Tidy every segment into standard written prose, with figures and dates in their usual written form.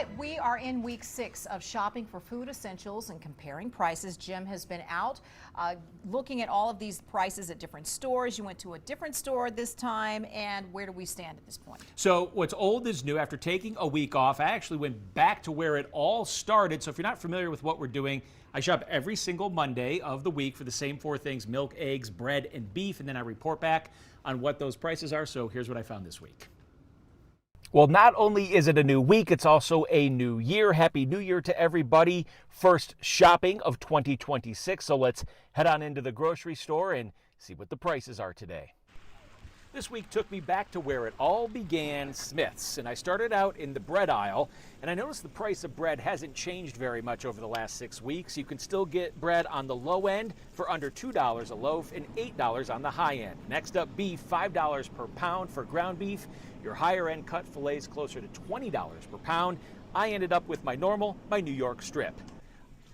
right, we are in week 6 of shopping for food essentials and comparing prices. Jim has been out looking at all of these prices at different stores. You went to a different store this time, and where do we stand at this point? So what's old is new. After taking a week off, I actually went back to where it all started. So if you're not familiar with what we're doing, I shop every single Monday of the week for the same 4 things: milk, eggs, bread, and beef, and then I report back on what those prices are. So here's what I found this week. Well, not only is it a new week, it's also a new year. Happy New Year to everybody. First shopping of 2026. So let's head on into the grocery store and see what the prices are today. This week took me back to where it all began, Smith's. And I started out in the bread aisle, and I noticed the price of bread hasn't changed very much over the last 6 weeks. You can still get bread on the low end for under $2 a loaf and $8 on the high end. Next up, beef, $5 per pound for ground beef. Your higher end cut fillets closer to $20 per pound. I ended up with my New York strip.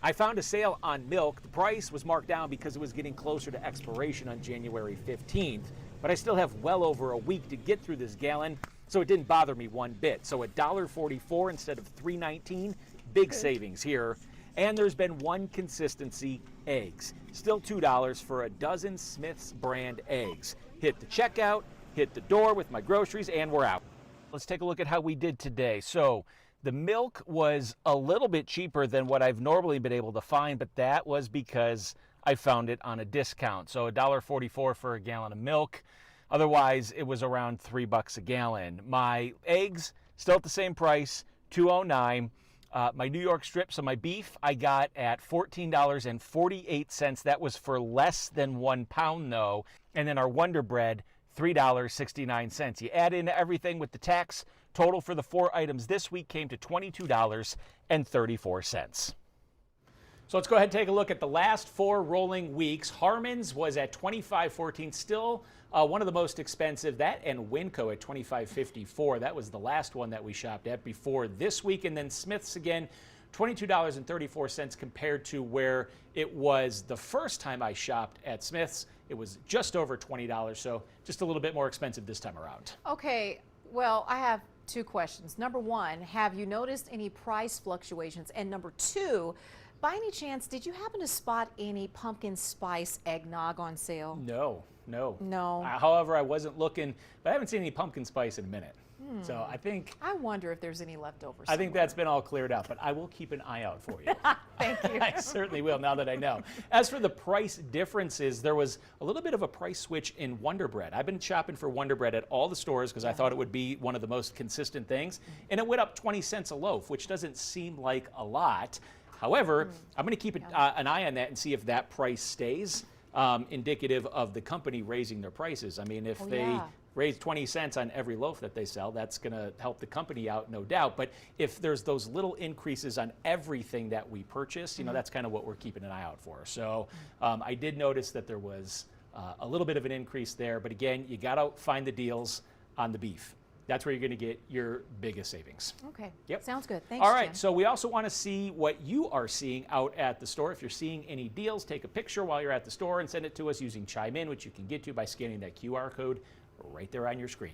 I found a sale on milk. The price was marked down because it was getting closer to expiration on January 15th. But I still have well over a week to get through this gallon, so it didn't bother me one bit. So $1.44 instead of $3.19, big savings here. And there's been one consistency: eggs. Still $2 for a dozen Smith's brand eggs. Hit the checkout, hit the door with my groceries, and we're out. Let's take a look at how we did today. So the milk was a little bit cheaper than what I've normally been able to find, but that was because I found it on a discount. So $1.44 for a gallon of milk. Otherwise, it was around $3 a gallon. My eggs, still at the same price, $2.09. My New York strip, so my beef, I got at $14.48. That was for less than 1 pound, though. And then our Wonder Bread, $3.69. You add in everything with the tax, total for the 4 items this week came to $22.34. So let's go ahead and take a look at the last 4 rolling weeks. Harmon's was at $25.14, still one of the most expensive. That and Winco at $25.54. That was the last one that we shopped at before this week. And then Smith's again, $22.34 compared to where it was the first time I shopped at Smith's. It was just over $20, so just a little bit more expensive this time around. Okay, well, I have 2 questions. Number 1, have you noticed any price fluctuations? And number 2, by any chance, did you happen to spot any pumpkin spice eggnog on sale? No. However, I wasn't looking, but I haven't seen any pumpkin spice in a minute. So I wonder if there's any leftovers. I think that's been all cleared out, but I will keep an eye out for you. Thank you. I certainly will, now that I know. As for the price differences, there was a little bit of a price switch in Wonder Bread. I've been shopping for Wonder Bread at all the stores because I thought it would be one of the most consistent things, and it went up 20 cents a loaf, which doesn't seem like a lot. However, I'm going to keep an eye on that and see if that price stays indicative of the company raising their prices. I mean, if they raise 20 cents on every loaf that they sell, that's going to help the company out, no doubt. But if there's those little increases on everything that we purchase, you know, that's kind of what we're keeping an eye out for. So I did notice that there was a little bit of an increase there. But again, you got to find the deals on the beef. That's where you're going to get your biggest savings. Okay. Yep. Sounds good. Thanks, All right. Jim. So we also want to see what you are seeing out at the store. If you're seeing any deals, take a picture while you're at the store and send it to us using Chime In, which you can get to by scanning that QR code right there on your screen.